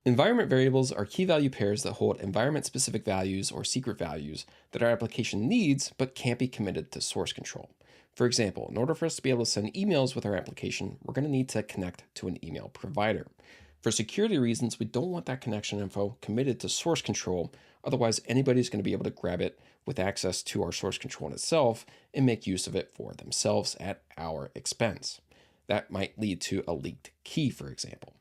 Environment variables are key value pairs that hold environment-specific values or secret values that our application needs but can't be committed to source control. For example, in order for us to be able to send emails with our application, we're going to need to connect to an email provider. For security reasons, we don't want that connection info committed to source control. Otherwise, anybody's going to be able to grab it with access to our source control itself and make use of it for themselves at our expense. That might lead to a leaked key, for example.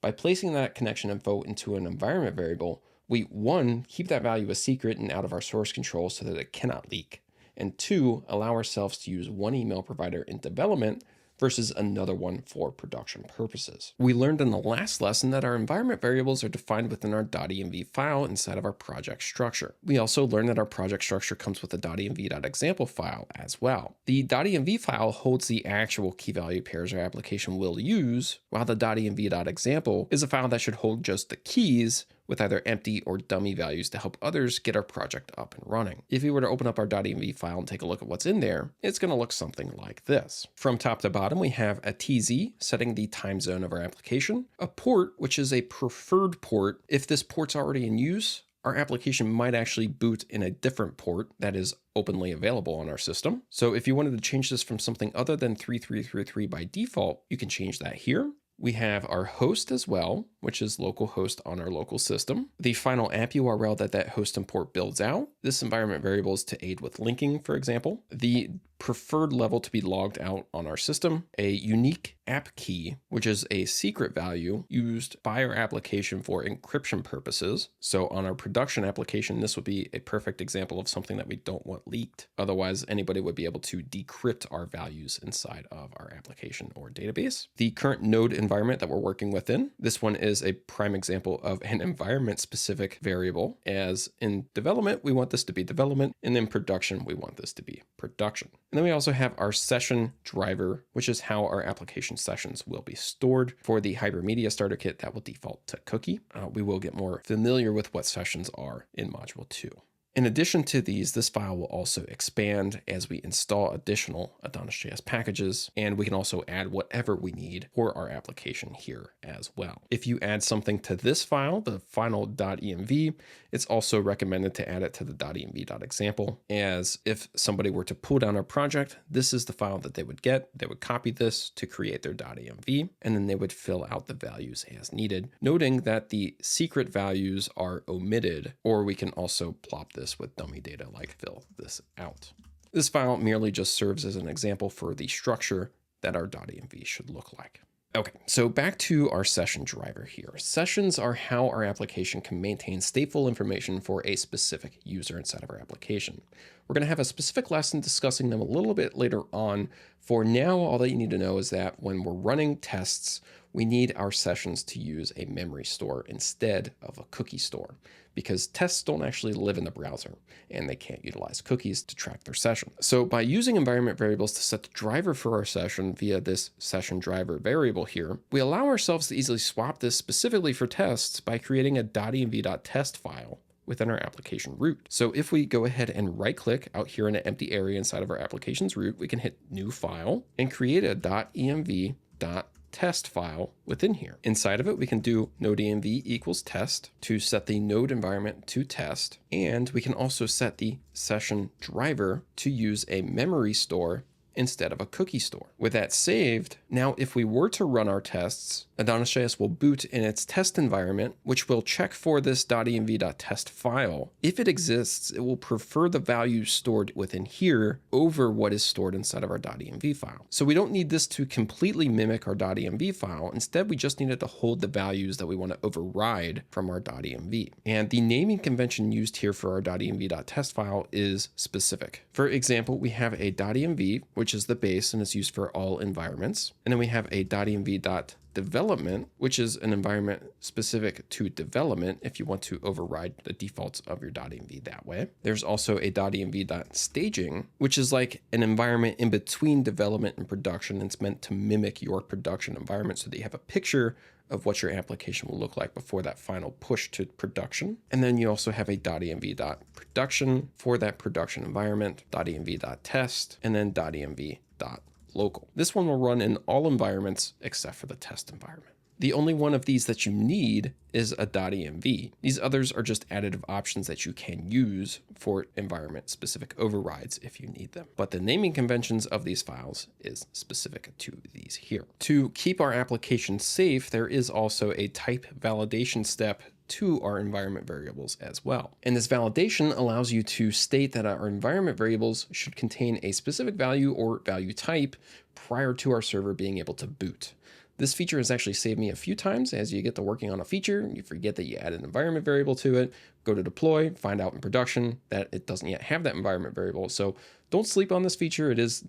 By placing that connection info into an environment variable, we, 1, keep that value a secret and out of our source control so that it cannot leak, and 2, allow ourselves to use one email provider in development versus another one for production purposes. We learned in the last lesson that our environment variables are defined within our .env file inside of our project structure. We also learned that our project structure comes with a .env.example file as well. The .env file holds the actual key value pairs our application will use, while the .env.example is a file that should hold just the keys with either empty or dummy values to help others get our project up and running. If we were to open up our .env file and take a look at what's in there, it's going to look something like this. From top to bottom, we have a TZ setting the time zone of our application, a port, which is a preferred port. If this port's already in use, our application might actually boot in a different port that is openly available on our system. So if you wanted to change this from something other than 3333 by default, you can change that here. We have our host as well, which is localhost on our local system. The final app URL that host and port builds out. This environment variable is to aid with linking, for example. The preferred level to be logged out on our system. A unique app key, which is a secret value used by our application for encryption purposes. So on our production application, this would be a perfect example of something that we don't want leaked. Otherwise, anybody would be able to decrypt our values inside of our application or database. The current node environment that we're working within, this one is a prime example of an environment-specific variable. As in development, we want this to be development, and in production, we want this to be production. And then we also have our session driver, which is how our application sessions will be stored. For the Hypermedia Starter Kit, that will default to cookie. We will get more familiar with what sessions are in Module 2. In addition to these, this file will also expand as we install additional AdonisJS packages, and we can also add whatever we need for our application here as well. If you add something to this file, the final .env, it's also recommended to add it to the .env.example, as if somebody were to pull down our project, this is the file that they would get. They would copy this to create their .env, and then they would fill out the values as needed, noting that the secret values are omitted, or we can also plop this with dummy data like fill this out. This file merely just serves as an example for the structure that our .env should look like. Okay, so back to our session driver here. Sessions are how our application can maintain stateful information for a specific user inside of our application. We're going to have a specific lesson discussing them a little bit later on. For now, all that you need to know is that when we're running tests, we need our sessions to use a memory store instead of a cookie store, because tests don't actually live in the browser and they can't utilize cookies to track their session. So by using environment variables to set the driver for our session via this session driver variable here, we allow ourselves to easily swap this specifically for tests by creating a .env.test file within our application root. So if we go ahead and right click out here in an empty area inside of our application's root, we can hit new file and create a .env.test file within here. Inside of it, we can do node.env equals test to set the node environment to test. And we can also set the session driver to use a memory store instead of a cookie store. With that saved, now if we were to run our tests, AdonisJS will boot in its test environment, which will check for this .env.test file. If it exists, it will prefer the values stored within here over what is stored inside of our .env file. So we don't need this to completely mimic our .env file. Instead, we just need it to hold the values that we want to override from our .env. And the naming convention used here for our .env.test file is specific. For example, we have a .env, which is the base and is used for all environments. And then we have a .env.development, which is an environment specific to development if you want to override the defaults of your .env that way. There's also a .env.staging, which is like an environment in between development and production. It's meant to mimic your production environment so that you have a picture of what your application will look like before that final push to production. And then you also have a .env.production for that production environment, .env.test, and then .env.local. This one will run in all environments except for the test environment. The only one of these that you need is a .env. These others are just additive options that you can use for environment-specific overrides if you need them. But the naming conventions of these files is specific to these here. To keep our application safe, there is also a type validation step to our environment variables as well. And this validation allows you to state that our environment variables should contain a specific value or value type prior to our server being able to boot. This feature has actually saved me a few times. As you get to working on a feature, you forget that you add an environment variable to it, go to deploy, find out in production that it doesn't yet have that environment variable. So don't sleep on this feature. It is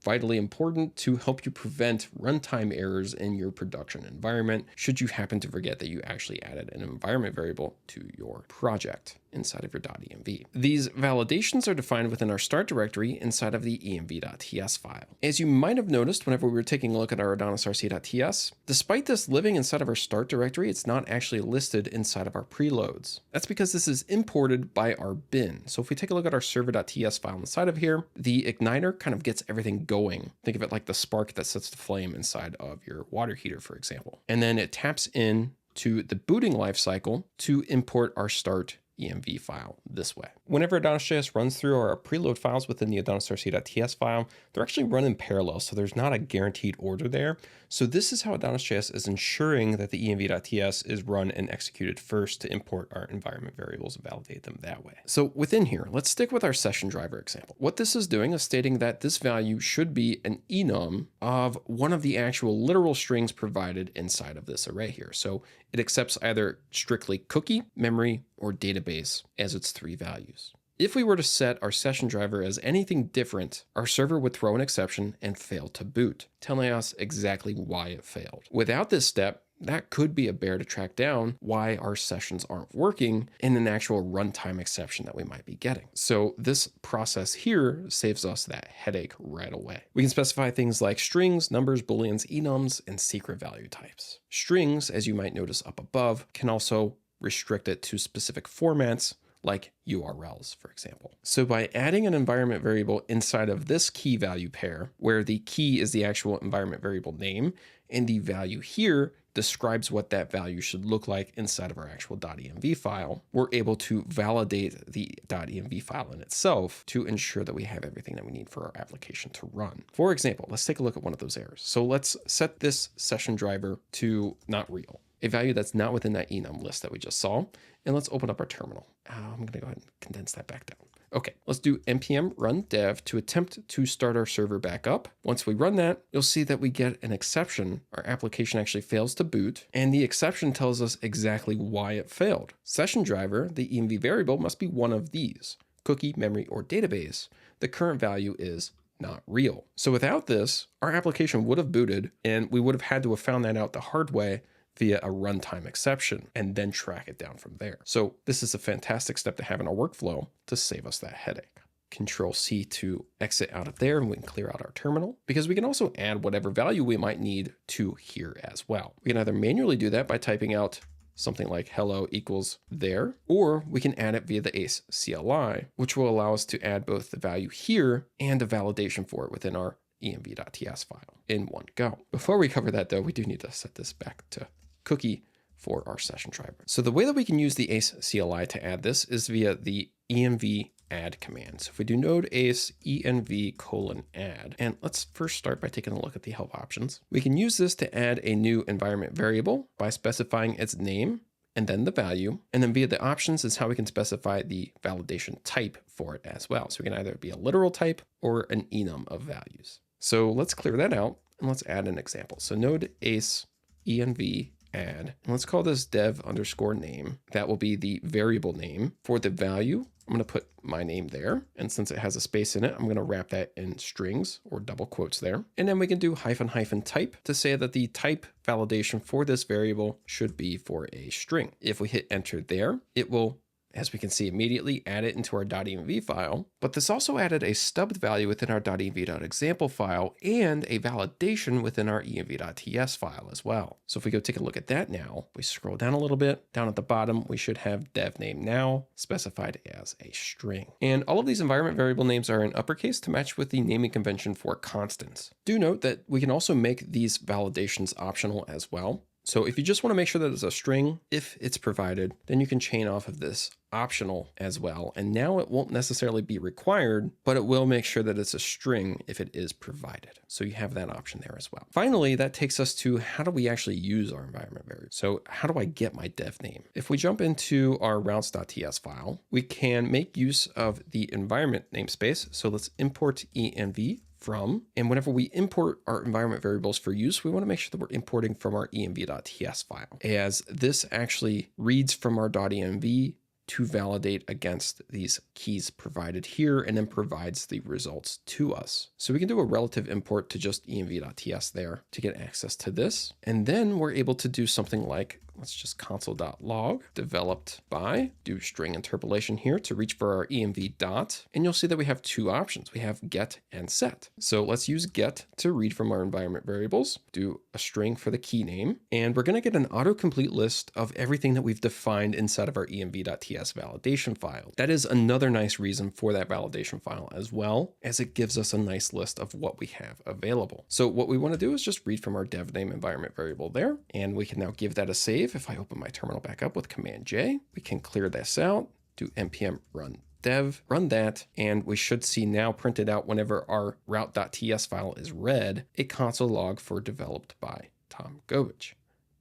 vitally important to help you prevent runtime errors in your production environment should you happen to forget that you actually added an environment variable to your project inside of your .env. These validations are defined within our start directory inside of the env.ts file. As you might have noticed whenever we were taking a look at our AdonisRC.ts, despite this living inside of our start directory, it's not actually listed inside of our preloads. That's because this is imported by our bin. So if we take a look at our server.ts file inside of here, the igniter kind of gets everything going. Think of it like the spark that sets the flame inside of your water heater, for example. And then it taps in to the booting lifecycle to import our start env file this way. Whenever AdonisJS runs through our preload files within the AdonisRC.ts file, they're actually run in parallel, so there's not a guaranteed order there. So this is how AdonisJS is ensuring that the env.ts is run and executed first to import our environment variables and validate them that way. So within here, let's stick with our session driver example. What this is doing is stating that this value should be an enum of one of the actual literal strings provided inside of this array here. So it accepts either strictly cookie, memory, or database as its three values. If we were to set our session driver as anything different, our server would throw an exception and fail to boot, telling us exactly why it failed. Without this step, that could be a bear to track down why our sessions aren't working in an actual runtime exception that we might be getting. So this process here saves us that headache right away. We can specify things like strings, numbers, booleans, enums, and secret value types. Strings, as you might notice up above, can also restrict it to specific formats like URLs, for example. So by adding an environment variable inside of this key value pair, where the key is the actual environment variable name, and the value here describes what that value should look like inside of our actual .env file, we're able to validate the .env file in itself to ensure that we have everything that we need for our application to run. For example, let's take a look at one of those errors. So let's set this session driver to not real, a value that's not within that enum list that we just saw. And let's open up our terminal. I'm going to go ahead and condense that back down. Okay, let's do npm run dev to attempt to start our server back up. Once we run that, you'll see that we get an exception. Our application actually fails to boot, and the exception tells us exactly why it failed. Session driver, the env variable, must be one of these: cookie, memory, or database. The current value is not real. So without this, our application would have booted, and we would have had to have found that out the hard way via a runtime exception and then track it down from there. So this is a fantastic step to have in our workflow to save us that headache. Control C to exit out of there, and we can clear out our terminal, because we can also add whatever value we might need to here as well. We can either manually do that by typing out something like hello equals there, or we can add it via the ACE CLI, which will allow us to add both the value here and a validation for it within our env.ts file in one go. Before we cover that though, we do need to set this back to cookie for our session driver. So the way that we can use the ACE CLI to add this is via the env add command. So if we do node ace env::add, and let's first start by taking a look at the help options. We can use this to add a new environment variable by specifying its name and then the value. And then via the options is how we can specify the validation type for it as well. So we can either be a literal type or an enum of values. So let's clear that out and let's add an example. So node ace env add, and let's call this dev_name. That will be the variable name. For the value, I'm going to put my name there. And since it has a space in it, I'm going to wrap that in strings or double quotes there. And then we can do -- type to say that the type validation for this variable should be for a string. If we hit enter there, it will, as we can see immediately, add it into our .env file. But this also added a stubbed value within our .env.example file and a validation within our env.ts file as well. So if we go take a look at that now, we scroll down a little bit, down at the bottom, we should have dev name now specified as a string. And all of these environment variable names are in uppercase to match with the naming convention for constants. Do note that we can also make these validations optional as well. So if you just want to make sure that it's a string, if it's provided, then you can chain off of this optional as well. And now it won't necessarily be required, but it will make sure that it's a string if it is provided. So you have that option there as well. Finally, that takes us to how do we actually use our environment variable? So how do I get my dev name? If we jump into our routes.ts file, we can make use of the environment namespace. So let's import env from, and whenever we import our environment variables for use, we want to make sure that we're importing from our env.ts file, as this actually reads from our .env to validate against these keys provided here and then provides the results to us. So we can do a relative import to just env.ts there to get access to this. And then we're able to do something like, let's just console.log developed by, do string interpolation here to reach for our env dot. And you'll see that we have two options. We have get and set. So let's use get to read from our environment variables, do a string for the key name, and we're going to get an autocomplete list of everything that we've defined inside of our env.ts validation file. That is another nice reason for that validation file, as well as it gives us a nice list of what we have available. So what we want to do is just read from our dev name environment variable there, and we can now give that a save. If I open my terminal back up with Command J, we can clear this out, do npm run dev, run that, and we should see now printed out whenever our route.ts file is read, a console log for developed by Tom Govich.